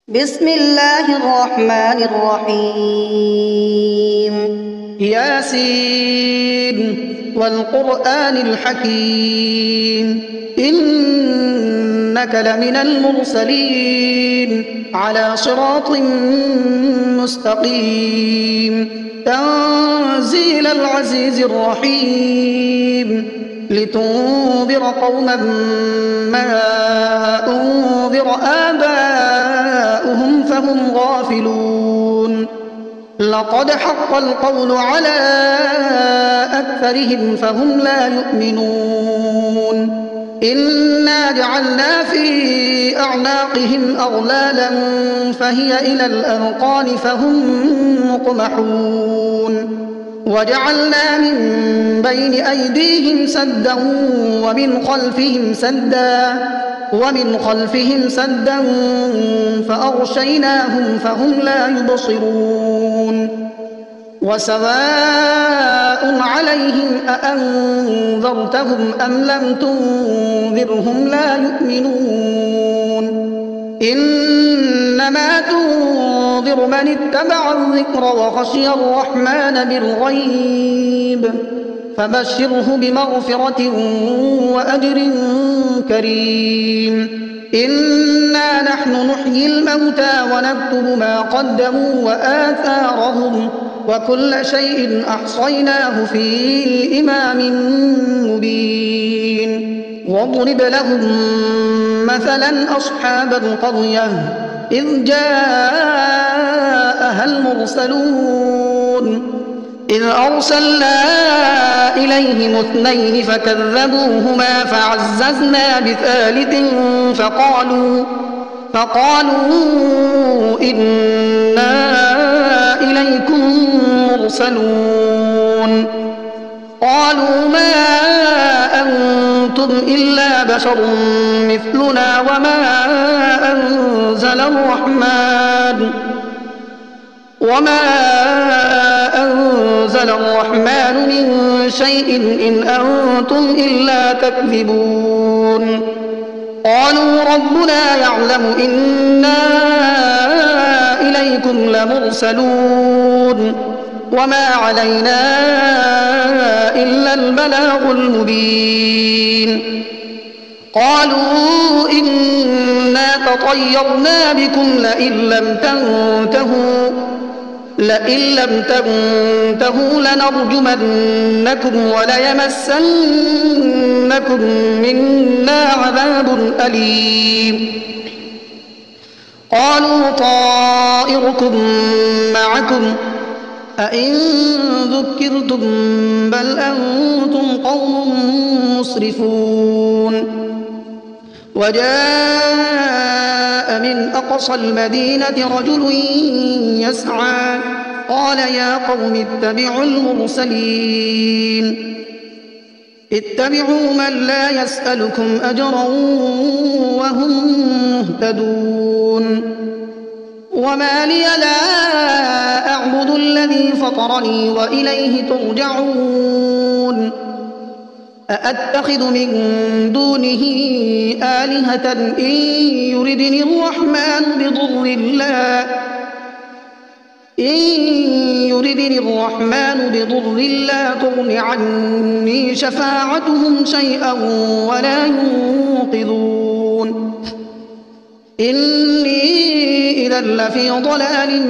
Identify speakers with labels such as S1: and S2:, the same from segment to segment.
S1: بسم الله الرحمن الرحيم
S2: ياسين والقرآن الحكيم إنك لمن المرسلين على صراط مستقيم تنزيل العزيز الرحيم لتنذر قوما ما أنذر آباؤهم فهم غافلون لقد حق القول على أكثرهم فهم لا يؤمنون إنا جعلنا في أعناقهم أغلالا فهي إلى الأذقان فهم مقمحون وجعلنا من بين أيديهم سدا ومن خلفهم سدا فأغشيناهم فهم لا يبصرون وسواء عليهم أأنذرتهم أم لم تنذرهم لا يؤمنون إنما تنذر من اتبع الذكر وخشي الرحمن بالغيب فبشره بمغفرة وأجر كريم إنا نحن نحيي الموتى ونكتب ما قدموا وآثارهم وكل شيء أحصيناه في إمام مبين واضرب لهم مثلا أصحاب القرية إذ جاءها المرسلون إذ أرسلنا إليهم اثنين فكذبوهما فعززنا بثالث فقالوا إنا إليكم مرسلون قالوا ما أنتم إلا بشر مثلنا وما أنزل الرحمن من شيء إن أنتم إلا تكذبون قالوا ربنا يعلم إنا إليكم لمرسلون وما علينا إلا البلاغ المبين قالوا إنا تطيرنا بكم لئن لم تنتهوا لنرجمنكم وليمسنكم منا عذاب أليم قالوا طائركم معكم أئن ذكرتم بل أنتم قوم مسرفون وجاء من أقصى المدينة رجل يسعى قال يا قوم اتبعوا المرسلين اتبعوا من لا يسألكم أجرا وهم مهتدون وما لي لا أعبد الذي فطرني وإليه ترجعون أأتخذ من دونه آلهة إن يردني الرحمن بضر لا تغن عني شفاعتهم شيئا ولا ينقذون إني إذا لفي ضلال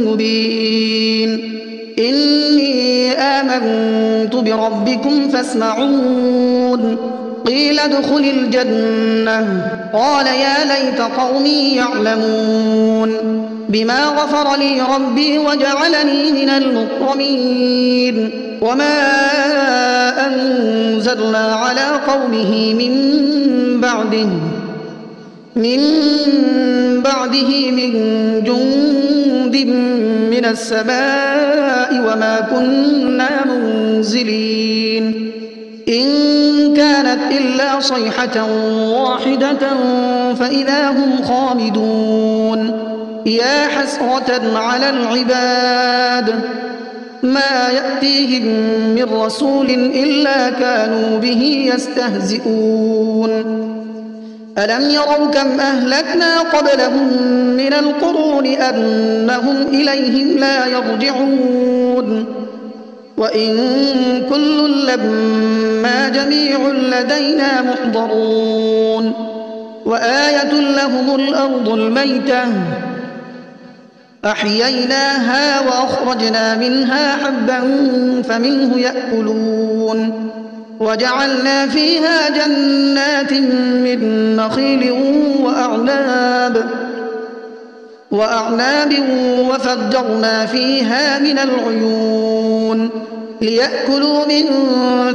S2: مبين إني آمنت بربكم فاسمعون قيل ادخل الجنة قال يا ليت قومي يعلمون بما غفر لي ربي وجعلني من المكرمين وما أنزلنا على قومه من بعده من جند من السماء وما كنا منزلين إن كانت إلا صيحة واحدة فإذا هم خامدون يا حسرة على العباد ما يأتيهم من رسول إلا كانوا به يستهزئون ألم يروا كم أهلكنا قبلهم من القرون أنهم إليهم لا يرجعون وإن كل لما جميع لدينا محضرون وآية لهم الأرض الميتة أحييناها وأخرجنا منها حبا فمنه يأكلون وجعلنا فيها جنات من نخيل وأعناب وفجرنا فيها من العيون ليأكلوا من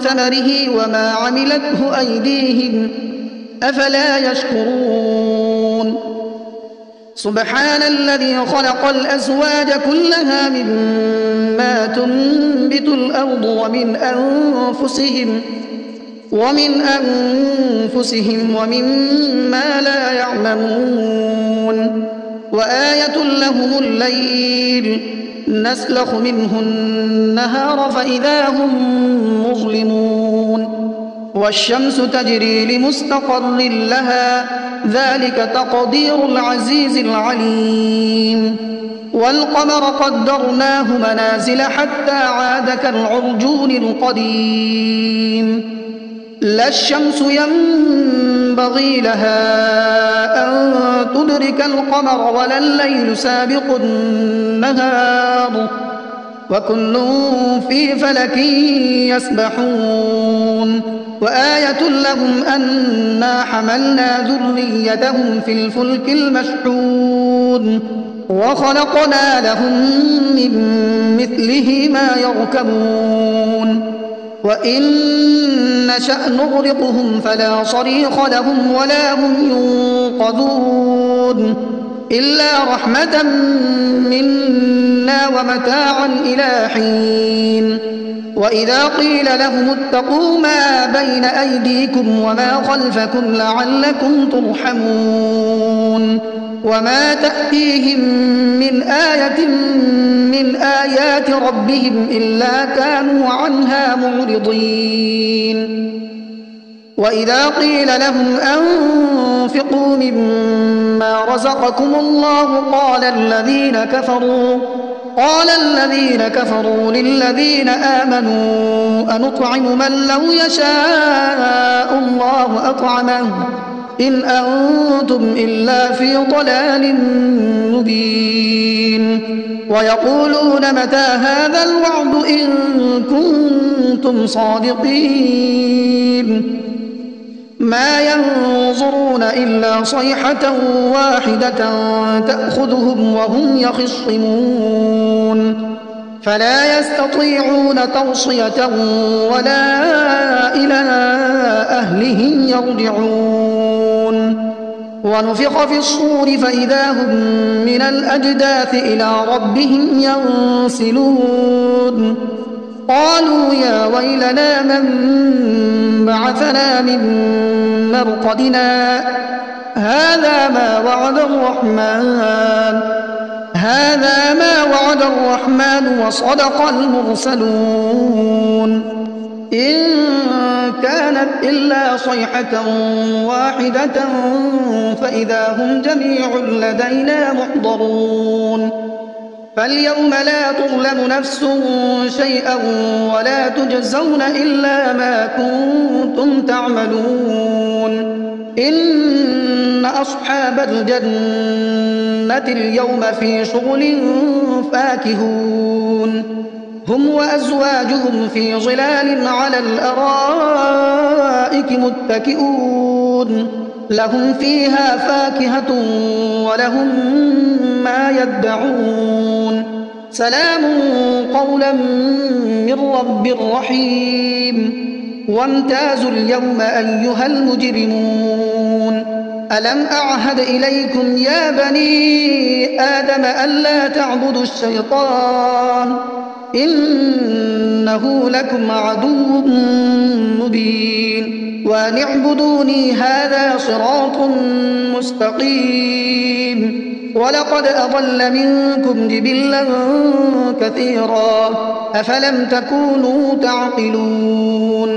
S2: ثمره وما عملته أيديهم أفلا يشكرون سبحان الذي خلق الأزواج كلها مما تنبت الأرض ومن أنفسهم ومما لا يعلمون وآية لهم الليل نسلخ منه النهار فإذا هم مظلمون والشمس تجري لمستقر لها ذلك تقدير العزيز العليم والقمر قدرناه منازل حتى عاد كالعرجون القديم لا الشمس ينبغي لها أن تدرك القمر ولا الليل سابق النهار وكل في فلك يسبحون وآية لهم أنا حملنا ذريتهم في الفلك المشحون وخلقنا لهم من مثله ما يركبون وإن نشأ نغرقهم فلا صريخ لهم ولا هم ينقذون إلا رحمة منا ومتاعا إلى حين وإذا قيل لهم اتقوا ما بين أيديكم وما خلفكم لعلكم ترحمون وما تأتيهم من آية من آيات ربهم إلا كانوا عنها معرضين وإذا قيل لهم أنفقوا مما رزقكم الله قال الذين كفروا للذين آمنوا أنطعم من لو يشاء الله أطعمه إن أنتم إلا في ضلال مبين ويقولون متى هذا الوعد إن كنتم صادقين ما ينظرون إلا صيحة واحدة تأخذهم وهم يخصمون فلا يستطيعون توصية ولا إلى أهلهم يرجعون ونفخ في الصور فإذا هم من الأجداث إلى ربهم ينسلون قالوا يا ويلنا من بعثنا من مرقدنا هذا ما وعد الرحمن وصدق المرسلون إن كانت إلا صيحة واحدة فإذا هم جميع لدينا محضرون فاليوم لا تظلم نفس شيئا ولا تجزون إلا ما كنتم تعملون إن أصحاب الجنة اليوم في شغل فاكهون هم وأزواجهم في ظلال على الأرائك متكئون لهم فيها فاكهة ولهم ما يدعون سلام قولا من رب رحيم وامتازوا اليوم أيها المجرمون ألم أعهد إليكم يا بني آدم ألا تعبدوا الشيطان إنه لكم عدو مبين وأن اعبدوني هذا صراط مستقيم ولقد أضل منكم جبلا كثيرا أفلم تكونوا تعقلون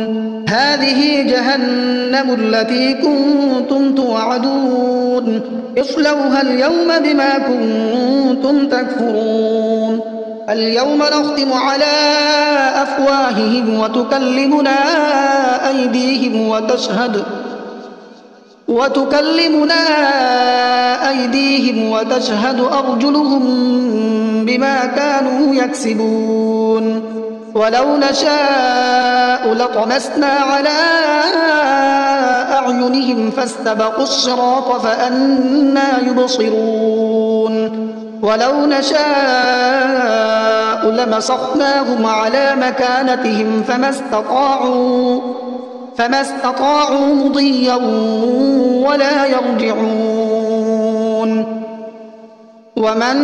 S2: هذه جهنم التي كنتم توعدون اصلوها اليوم بما كنتم تكفرون اليوم نختم على أفواههم وتكلمنا أيديهم وتشهد أرجلهم بما كانوا يكسبون ولو نشاء لطمسنا على أعينهم فاستبقوا الصراط فأنى يبصرون ولو نشاء لمسخناهم على مكانتهم فما استطاعوا مضيا ولا يرجعون ومن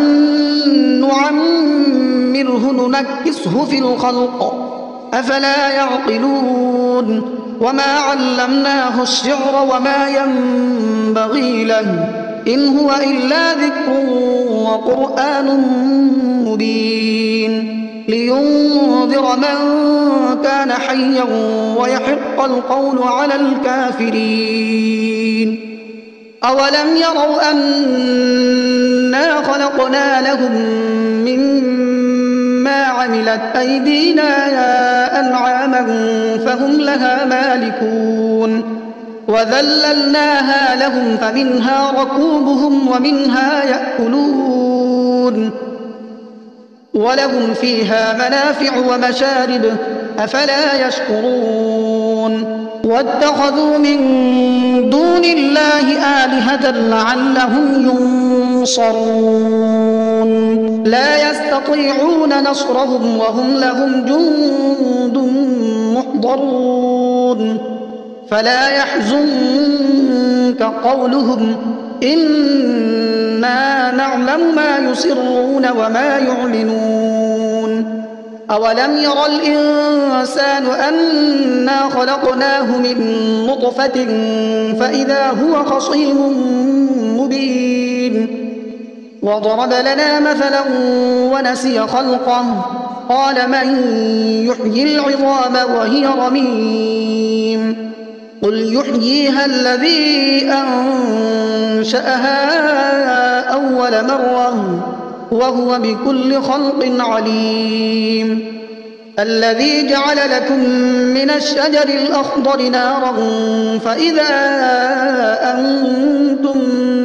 S2: نعمره ننكسه في الخلق أفلا يعقلون وما علمناه الشعر وما ينبغي له إن هو إلا ذكر وقرآن مبين لينذر من كان حيا ويحق القول على الكافرين أولم يروا أنا خلقنا لهم مما عملت أيدينا أنعاما فهم لها مالكون وذللناها لهم فمنها ركوبهم ومنها يأكلون ولهم فيها منافع ومشارب أفلا يشكرون واتخذوا من دون الله آلهة لعلهم ينصرون لا يستطيعون نصرهم وهم لهم جند محضرون فلا يحزنك قولهم إنا نعلم ما يسرون وما يعلنون أولم ير الإنسان أنا خلقناه من نطفة فإذا هو خصيم مبين وضرب لنا مثلا ونسي خلقه قال من يحيي العظام وهي رميم قل يحييها الذي أنشأها أول مرة وهو بكل خلق عليم الذي جعل لكم من الشجر الأخضر نارا فإذا أنتم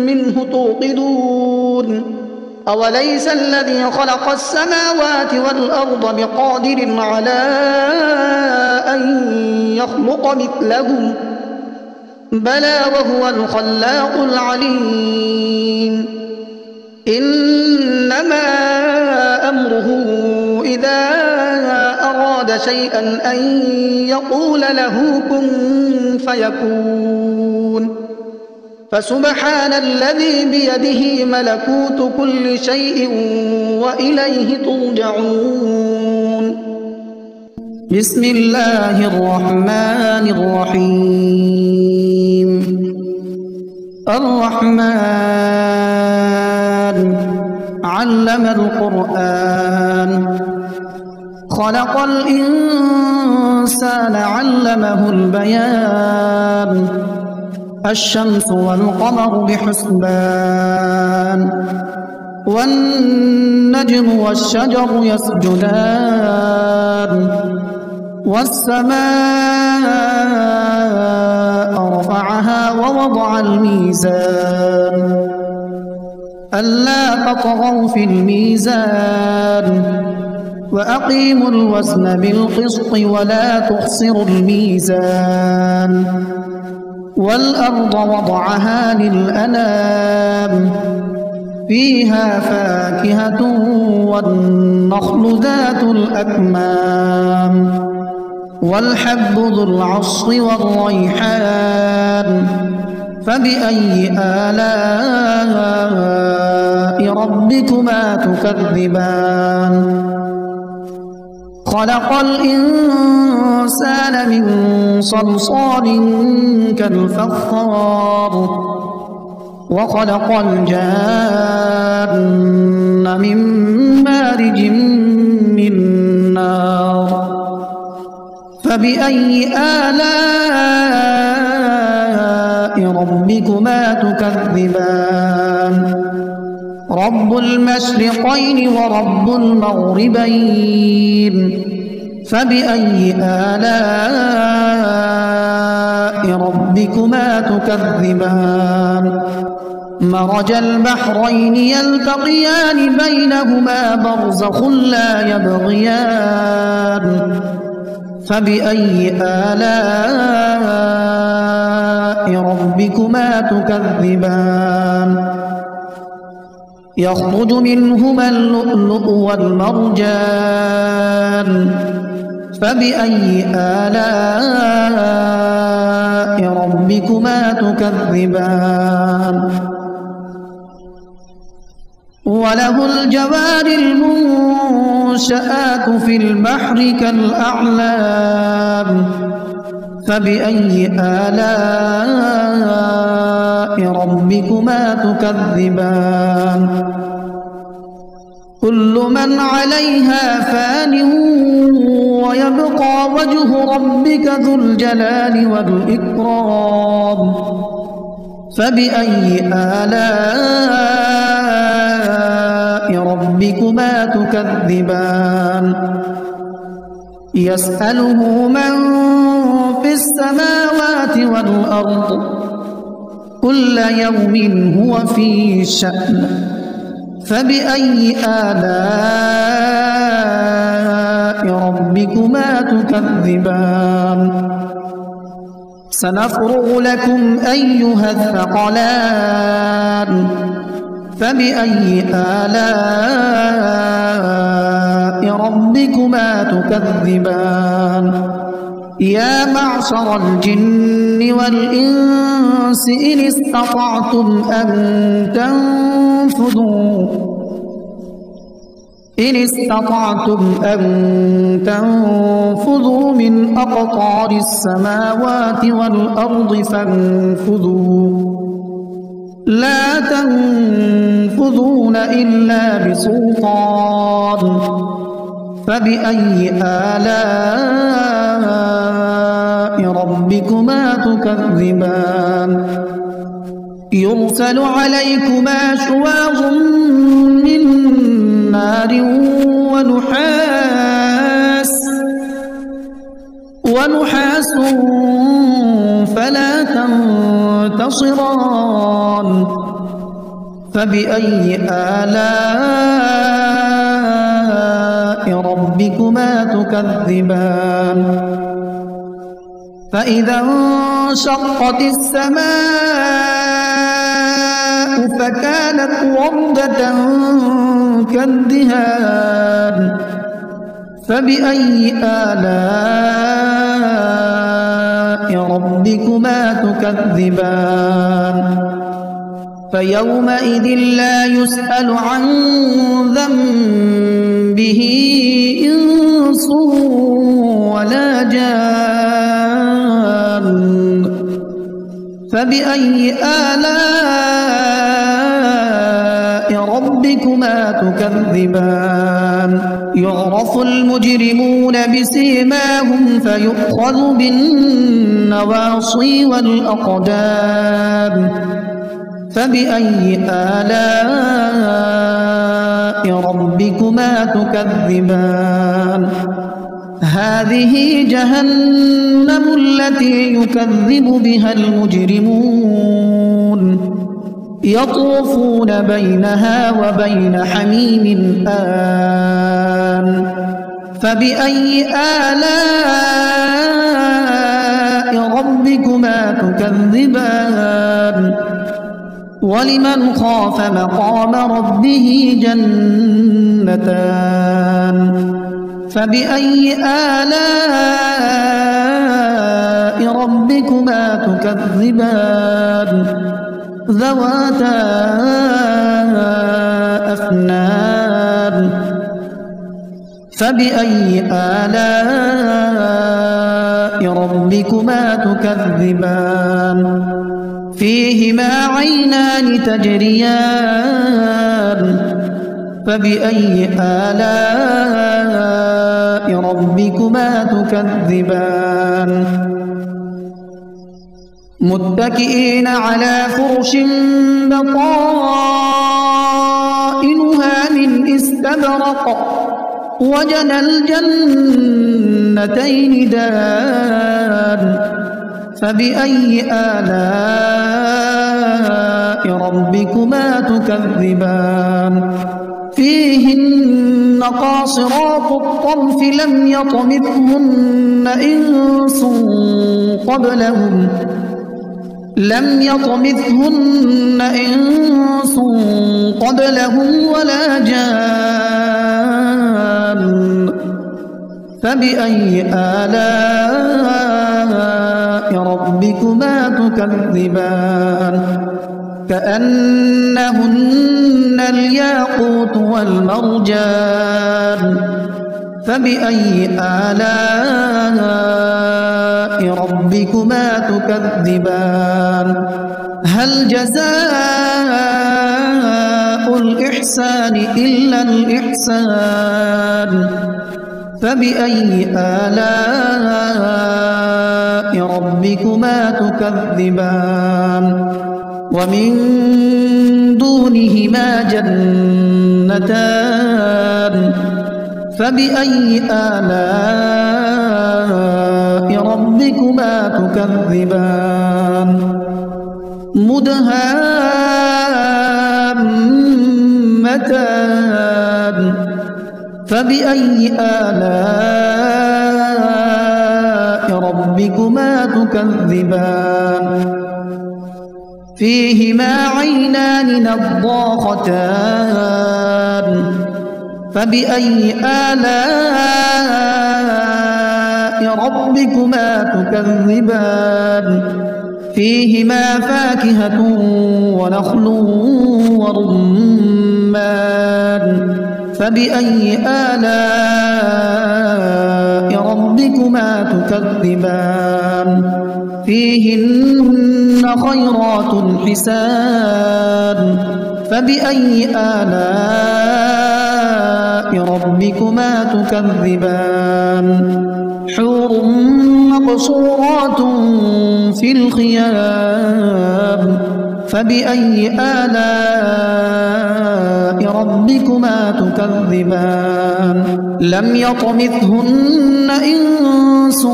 S2: منه توقدون أوليس الذي خلق السماوات والأرض بقادر على أن يخلق مثلهم بلى وهو الخلاق العليم إنما أمره إذا أراد شيئا أن يقول له كن فيكون فسبحان الذي بيده ملكوت كل شيء وإليه ترجعون بسم الله الرحمن الرحيم الرحمن علم القرآن خلق الإنسان علمه البيان الشمس والقمر بحسبان والنجم والشجر يسجدان والسماء رفعها ووضع الميزان ألا تطغوا في الميزان وأقيموا الوزن بالقسط ولا تخسروا الميزان والأرض وضعها للأنام فيها فاكهة والنخل ذات الأكمام والحب ذو العصف والريحان فبأي آلاء ربكما تكذبان خلق الإنسان من صلصال كالفخار وخلق الجان من مارج من نار فبأي آلاء ربكما تكذبان رب المشرقين ورب المغربين فبأي آلاء ربكما تكذبان مرج البحرين يلتقيان بينهما برزخ لا يبغيان فبأي آلاء ربكما تكذبان يخرج منهما اللؤلؤ والمرجان فبأي آلاء ربكما تكذبان وله الجوار المنشآت في البحر كالأعلام فبأي آلاء ربكما تكذبان كل من عليها فان ويبقى وجه ربك ذو الجلال والإكرام فبأي آلاء ربكما تكذبان يسأله من في السماوات والأرض كل يوم هو في شأن فبأي آلاء ربكما تكذبان سنفرغ لكم أيها الثقلان فبأي آلاء ربكما تكذبان يا معشر الجن والإنس إن استطعتم أن تنفذوا من أقطار السماوات والأرض فانفذوا لا تنفذون إلا بسلطان فبأي آلاء ربكما تكذبان يرسل عليكما شواظ من نار ونحاس فلا تنتصران فبأي آلاء ربكما تكذبان فإذا انشقت السماء فكانت وردة كالدهان فبأي آلاء ربكما تكذبان فيومئذ لا يسأل عن ذنبه إنس ولا جان فبأي آلاء ربكما تكذبان يعرف المجرمون بسيماهم فيؤخذ بالنواصي والأقدام فبأي آلاء ربكما تكذبان هذه جهنم التي يكذب بها المجرمون يطوفون بينها وبين حميم آن فبأي آلاء ربكما تكذبان ولمن خاف مقام ربه جنتان فبأي آلاء ربكما تكذبان ذواتا أفنان فبأي آلاء ربكما تكذبان فيهما عينان تجريان فبأي آلاء ربكما تكذبان متكئين على فرش بطائنها من استبرق وجنى الجنتين دان فبأي آلاء ربكما تكذبان فيهن قاصرات الطرف لم يطمثهن إنس قبلهم ولا جان فبأي آلاء ربكما تكذبان كأنهن الياقوت والمرجان فبأي آلاء ربكما تكذبان هل جزاء الإحسان إلا الإحسان فبأي آلاء ربكما تكذبان ومن دونهما جنتان فبأي آلاء ربكما تكذبان مدهامتان فبأي آلاء ربكما تكذبان فيهما عينان نضاختان فبأي آلاء ربكما تكذبان فيهما فاكهة ونخل ورمان فبأي آلاء ربكما تكذبان فيهن خيرات حسان فبأي آلاء ربكما تكذبان حور مقصورات في الخيام فبأي آلاء ربكما تكذبان لم يطمثهن إنس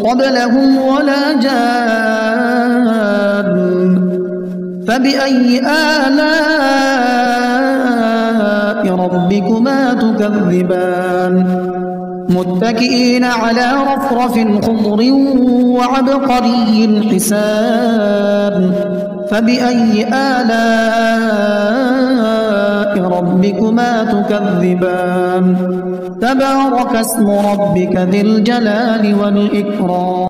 S2: قبلهم ولا جان فبأي آلاء ربكما تكذبان متكئين على رفرف خضر وعبقري حسان فبأي آلاء ربكما تكذبان تبارك اسم ربك ذي الجلال والإكرام